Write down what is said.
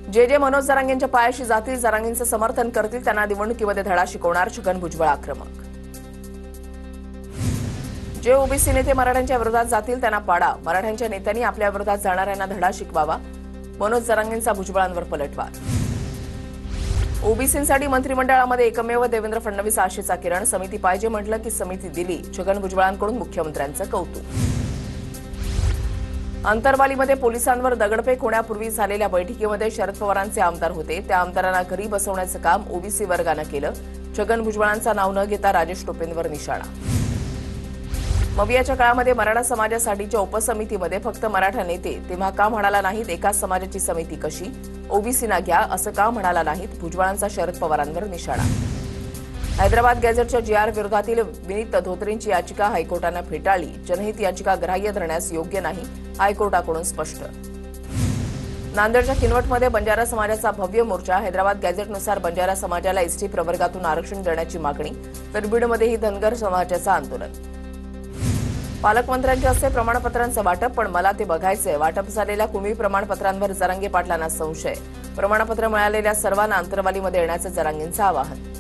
जे मनोज जरांगेंच्या पायाशी जातील, जरांगेंचं समर्थन करतील त्यांना निवडणुकीमध्ये धडा शिकवणार छगन भुजबळ आक्रमक. जे ओबीसी नेते मराठ्यांच्या विरोधात जातील त्यांना पाडा, मराठ्यांच्या नेत्यांनी आपल्या विरोधात जाणाऱ्यांना धडा शिकवावा, मनोज जरांगेंचा भुजबळांवर पलटवार. ओबीसींसाठी मंत्रिमंडळामध्ये एकमेव देवेंद्र फडणवीस आशेचा किरण, समिती पाहिजे म्हटलं की समिती दिली, छगन भुजबळांकडून मुख्यमंत्र्यांचं कौतुक. अंतरवालीमध्ये पोलिसांवर दगडफेक होण्यापूर्वी झालेल्या बैठकीमध्ये शरद पवारांचे आमदार होते, त्या आमदारांना घरी बसवण्याचं काम ओबीसी वर्गानं केलं, छगन भुजबळांचं नाव न घेता राजेश टोपेंवर निशाणा. मवियाच्या काळामध्ये मराठा समाजासाठीच्या उपसमितीमध्ये फक्त मराठा नेते, तेव्हा का म्हणाला नाहीत एकाच समाजाची समिती कशी, ओबीसीना घ्या असं का म्हणाला नाहीत, भुजबळांचा शरद पवारांवर निशाणा. हैदराबाद गॅझेटच्या जीआर विरोधातील विनीत धोत्रेंची याचिका हायकोर्टानं फेटाळली, जनहित याचिका ग्राह्य धरण्यास योग्य नाही, हायकोर्टाकडून स्पष्ट. नांदेडच्या किनवटमध्ये बंजारा समाजाचा भव्य मोर्चा, हैदराबाद गॅझेटनुसार बंजारा समाजाला एसटी प्रवर्गातून आरक्षण देण्याची मागणी, तर बीडमध्येही धनगर समाजाचं आंदोलन. पालकमंत्र्यांच्या हस्ते प्रमाणपत्रांचं वाटप, पण मला ते बघायचंय, वाटप झालेल्या कुणबी प्रमाणपत्रांवर जरांगे पाटलांना संशय, प्रमाणपत्र मिळालेल्या सर्वांना अंतरवालीमध्ये येण्याचं जरांगेंचं आवाहन.